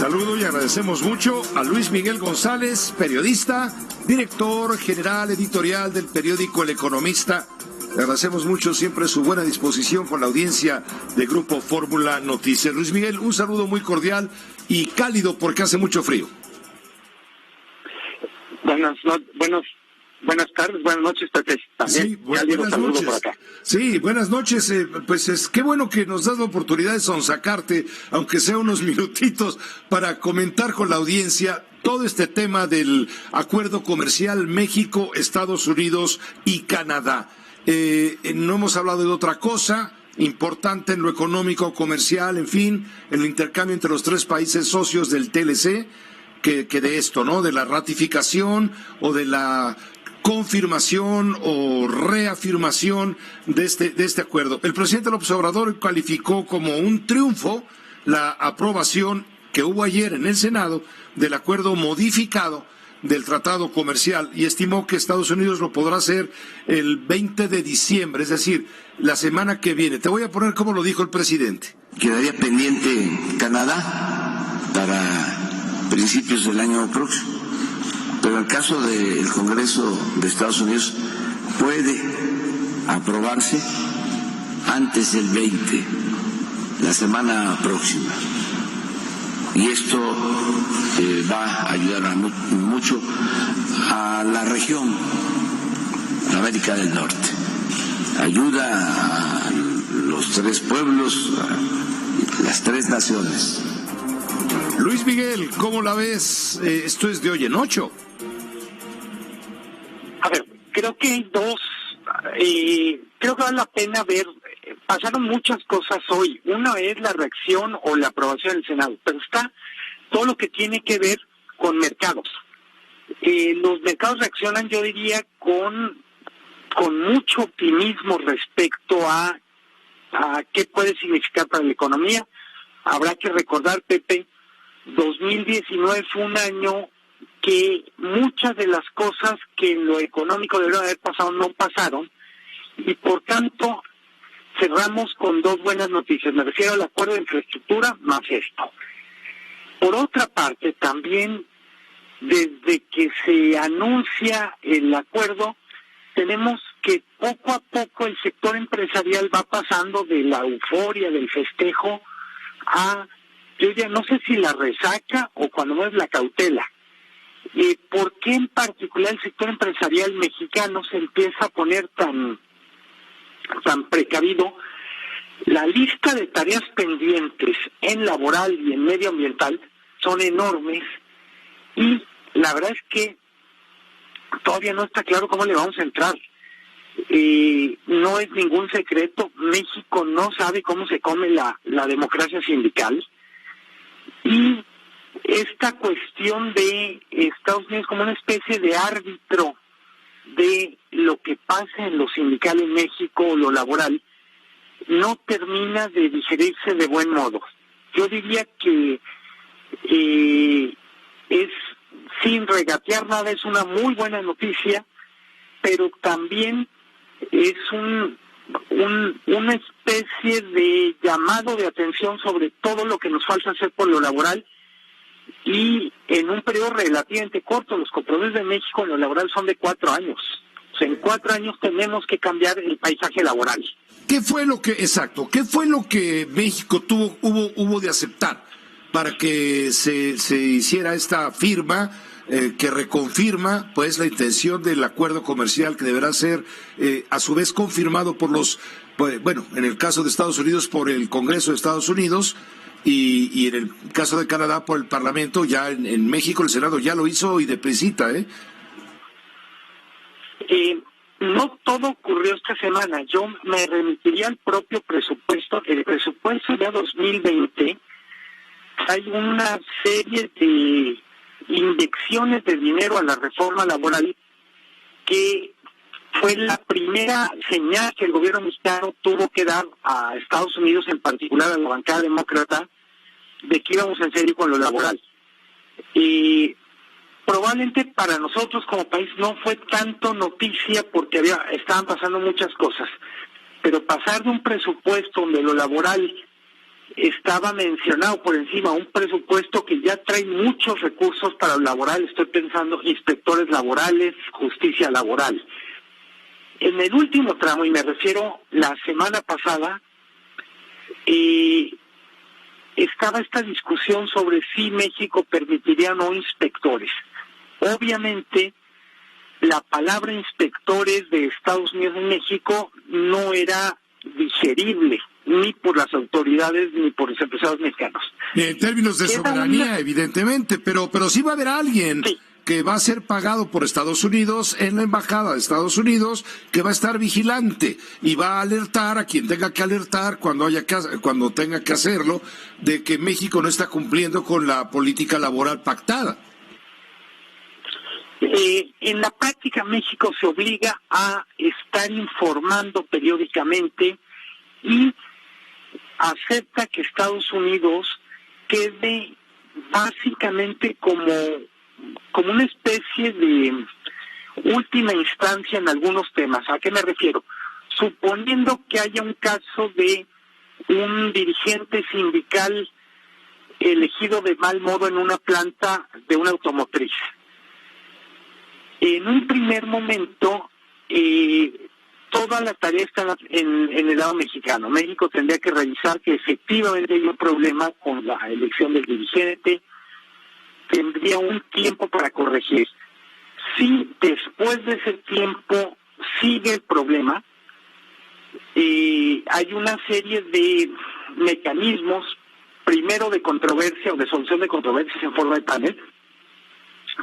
Saludo y agradecemos mucho a Luis Miguel González, periodista, director general editorial del periódico El Economista. Le agradecemos mucho siempre su buena disposición con la audiencia de Grupo Fórmula Noticias. Luis Miguel, un saludo muy cordial y cálido porque hace mucho frío. Buenas tardes, buenas noches, Pepe. También, sí, buenas noches. Por acá. Sí, buenas noches. Qué bueno que nos das la oportunidad de sonsacarte, aunque sea unos minutitos, para comentar con la audiencia todo este tema del acuerdo comercial México, Estados Unidos y Canadá. No hemos hablado de otra cosa importante en lo económico, comercial, en fin, en el intercambio entre los tres países socios del TLC, que de esto, ¿no? De la ratificación o de la confirmación o reafirmación de este acuerdo. El presidente López Obrador calificó como un triunfo la aprobación que hubo ayer en el Senado del acuerdo modificado del tratado comercial y estimó que Estados Unidos lo podrá hacer el 20 de diciembre, es decir, la semana que viene. Te voy a poner como lo dijo el presidente. Quedaría pendiente Canadá para principios del año próximo. Pero en el caso del Congreso de Estados Unidos puede aprobarse antes del 20, la semana próxima. Y esto va a ayudar mucho a la región, América del Norte. Ayuda a los tres pueblos, a las tres naciones. Luis Miguel, ¿cómo la ves? Esto es de hoy en 8. A ver, creo que hay dos, creo que vale la pena ver, pasaron muchas cosas hoy. Una es la reacción o la aprobación del Senado, pero está todo lo que tiene que ver con mercados. Los mercados reaccionan, yo diría, con mucho optimismo respecto a qué puede significar para la economía. Habrá que recordar, Pepe, 2019 fue un año que muchas de las cosas que en lo económico deberían haber pasado no pasaron y por tanto cerramos con dos buenas noticias. Me refiero al acuerdo de infraestructura más esto. Por otra parte, también desde que se anuncia el acuerdo, tenemos que poco a poco el sector empresarial va pasando de la euforia, del festejo, a, yo ya no sé si la resaca o cuando no es la cautela. ¿Por qué en particular el sector empresarial mexicano se empieza a poner tan precavido? La lista de tareas pendientes en laboral y en medioambiental son enormes y la verdad es que todavía no está claro cómo le vamos a entrar. No es ningún secreto, México no sabe cómo se come la democracia sindical y esta cuestión de Estados Unidos como una especie de árbitro de lo que pasa en lo sindical en México o lo laboral no termina de digerirse de buen modo. Yo diría que es, sin regatear nada, es una muy buena noticia, pero también es una especie de llamado de atención sobre todo lo que nos falta hacer por lo laboral y en un periodo relativamente corto. Los compromisos de México en lo laboral son de 4 años. O sea, en 4 años tenemos que cambiar el paisaje laboral. ¿Qué fue lo que México hubo de aceptar para que se hiciera esta firma que reconfirma pues la intención del acuerdo comercial que deberá ser a su vez confirmado por en el caso de Estados Unidos por el Congreso de Estados Unidos y en el caso de Canadá por el Parlamento? Ya en México el Senado ya lo hizo y deprisita, No todo ocurrió esta semana. Yo me remitiría al propio presupuesto. El presupuesto de 2020 hay una serie de inyecciones de dinero a la reforma laboral que fue la primera señal que el gobierno mexicano tuvo que dar a Estados Unidos, en particular a la bancada demócrata, de que íbamos en serio con lo laboral. Probablemente para nosotros como país no fue tanto noticia porque estaban pasando muchas cosas, pero pasar de un presupuesto donde lo laboral estaba mencionado por encima un presupuesto que ya trae muchos recursos para lo laboral. Estoy pensando inspectores laborales, justicia laboral. En el último tramo, y me refiero la semana pasada, estaba esta discusión sobre si México permitiría o no inspectores. Obviamente, la palabra inspectores de Estados Unidos en México no era digerible, ni por las autoridades ni por los empresarios mexicanos. En términos de soberanía, evidentemente, pero sí va a haber alguien que va a ser pagado por Estados Unidos en la embajada de Estados Unidos, que va a estar vigilante y va a alertar a quien tenga que alertar cuando tenga que hacerlo, de que México no está cumpliendo con la política laboral pactada. En la práctica, México se obliga a estar informando periódicamente y acepta que Estados Unidos quede básicamente como una especie de última instancia en algunos temas. ¿A qué me refiero? Suponiendo que haya un caso de un dirigente sindical elegido de mal modo en una planta de una automotriz. En un primer momento, toda la tarea está en el lado mexicano. México tendría que revisar que efectivamente hay un problema con la elección del dirigente, tendría un tiempo para corregir. Si después de ese tiempo sigue el problema, hay una serie de mecanismos, primero de controversia o de solución de controversias en forma de panel,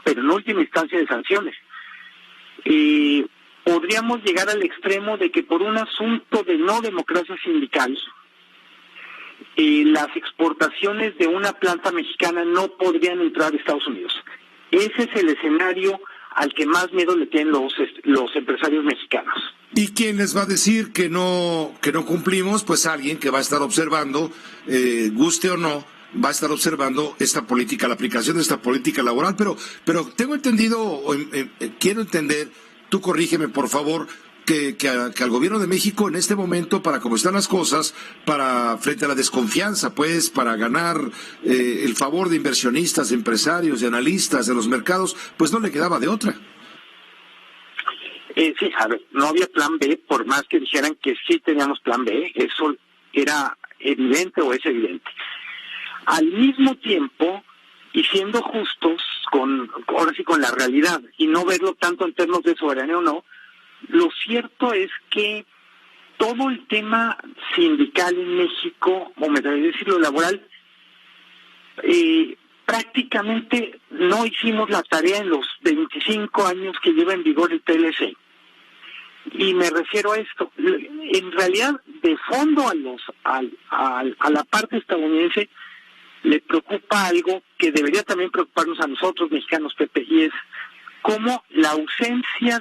pero en última instancia de sanciones. Podríamos llegar al extremo de que por un asunto de no democracia sindical, las exportaciones de una planta mexicana no podrían entrar a Estados Unidos. Ese es el escenario al que más miedo le tienen los empresarios mexicanos. ¿Y quién les va a decir que no cumplimos? Pues alguien que va a estar observando, guste o no, va a estar observando esta política, la aplicación de esta política laboral. Pero tengo entendido, quiero entender, tú corrígeme por favor, que al gobierno de México en este momento, para cómo están las cosas, frente a la desconfianza, pues, para ganar el favor de inversionistas, de empresarios, de analistas, de los mercados, pues no le quedaba de otra. Sí, a ver, no había plan B, por más que dijeran que sí teníamos plan B, eso era evidente o es evidente. Al mismo tiempo, y siendo justos ahora sí con la realidad, y no verlo tanto en términos de soberanía o no, lo cierto es que todo el tema sindical en México, o me atrevería a decirlo laboral, prácticamente no hicimos la tarea en los 25 años que lleva en vigor el TLC. Y me refiero a esto, en realidad de fondo a la parte estadounidense le preocupa algo que debería también preocuparnos a nosotros mexicanos, Pepe, y es cómo la ausencia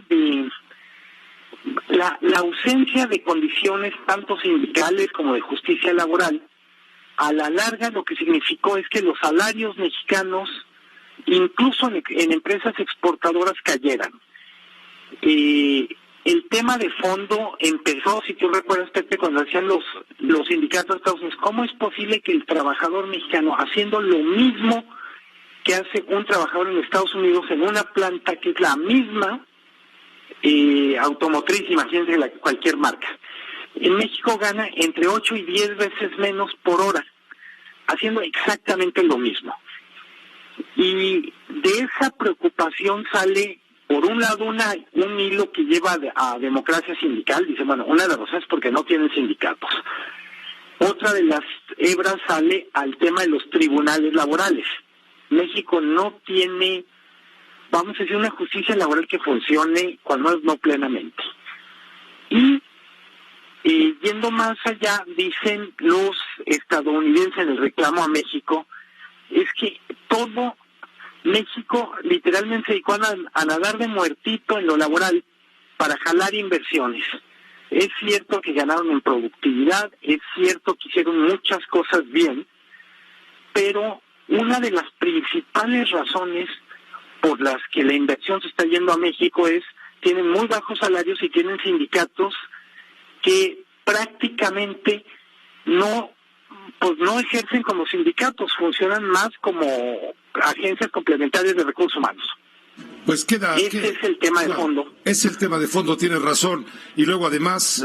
de condiciones tanto sindicales como de justicia laboral, a la larga lo que significó es que los salarios mexicanos, incluso en empresas exportadoras, cayeran. El tema de fondo empezó, si tú recuerdas, Pepe, cuando hacían los sindicatos de Estados Unidos, ¿cómo es posible que el trabajador mexicano, haciendo lo mismo que hace un trabajador en Estados Unidos en una planta que es la misma automotriz, imagínense cualquier marca, en México gana entre 8 y 10 veces menos por hora, haciendo exactamente lo mismo? Y de esa preocupación sale, por un lado, un hilo que lleva a democracia sindical. Dice, bueno, una de las razones es porque no tienen sindicatos. Otra de las hebras sale al tema de los tribunales laborales. México no tiene, vamos a decir, una justicia laboral que funcione, cuando no plenamente. Y yendo más allá, dicen los estadounidenses en el reclamo a México, es que todo México literalmente se dedicó a nadar de muertito en lo laboral para jalar inversiones. Es cierto que ganaron en productividad, es cierto que hicieron muchas cosas bien, pero una de las principales razones por las que la inversión se está yendo a México es, tienen muy bajos salarios y tienen sindicatos que prácticamente no pues no ejercen como sindicatos, funcionan más como agencias complementarias de recursos humanos. Pues Ese es el tema de fondo. Es el tema de fondo, tienes razón. Y luego además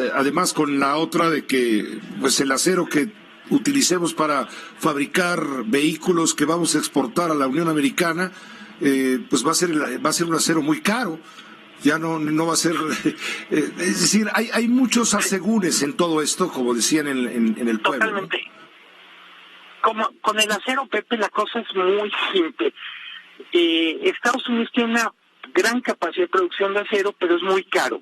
con la otra de que pues el acero que utilicemos para fabricar vehículos que vamos a exportar a la Unión Americana, pues va a ser un acero muy caro. Ya no va a ser, es decir, hay muchos asegúnes en todo esto, como decían en el pueblo. Totalmente. ¿No? Como con el acero, Pepe, la cosa es muy simple. Estados Unidos tiene una gran capacidad de producción de acero, pero es muy caro.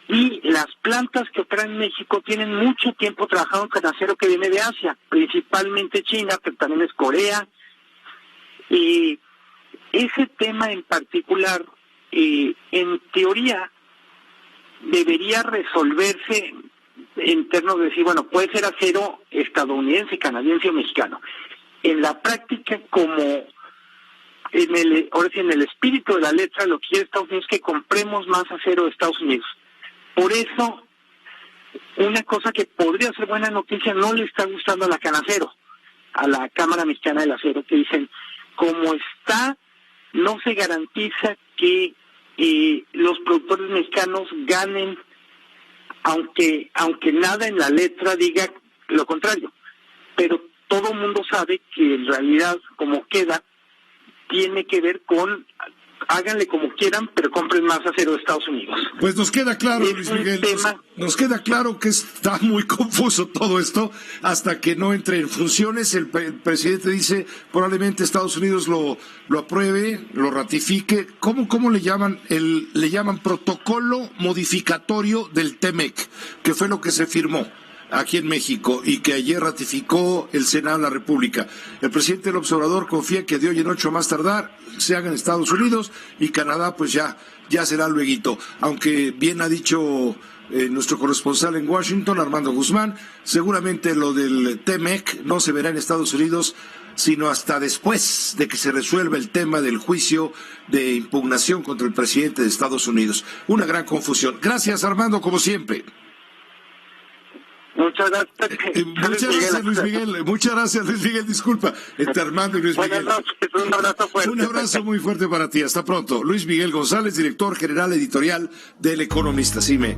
Y las plantas que operan en México tienen mucho tiempo trabajando con acero que viene de Asia, principalmente China, pero también es Corea. Ese tema en particular, en teoría, debería resolverse en términos de decir, bueno, puede ser acero estadounidense, canadiense o mexicano. En la práctica, como ahora sí, en el espíritu de la letra, lo que quiere Estados Unidos es que compremos más acero de Estados Unidos. Por eso, una cosa que podría ser buena noticia no le está gustando a la Canacero, a la Cámara Mexicana del Acero, que dicen, como está, no se garantiza que los productores mexicanos ganen, aunque nada en la letra diga lo contrario. Pero todo el mundo sabe que en realidad, como queda, tiene que ver con háganle como quieran, pero compren más acero de Estados Unidos. Pues nos queda claro, Luis Miguel, nos queda claro que está muy confuso todo esto hasta que no entre en funciones. El presidente dice probablemente Estados Unidos lo apruebe, lo ratifique. ¿Cómo le llaman? Le llaman protocolo modificatorio del TEMEC, que fue lo que se firmó aquí en México y que ayer ratificó el Senado de la República. El presidente del Observador confía que de hoy en 8 a más tardar se haga en Estados Unidos y Canadá pues ya será lueguito. Aunque bien ha dicho nuestro corresponsal en Washington, Armando Guzmán, seguramente lo del TEMEC no se verá en Estados Unidos sino hasta después de que se resuelva el tema del juicio de impugnación contra el presidente de Estados Unidos. Una gran confusión. Gracias, Armando, como siempre. Muchas gracias. Muchas gracias, Luis Miguel. Muchas gracias, Luis Miguel. Disculpa, entre Armando y Luis Miguel. Buenas noches, un abrazo fuerte. Un abrazo muy fuerte para ti. Hasta pronto. Luis Miguel González, director general editorial del Economista. Cime.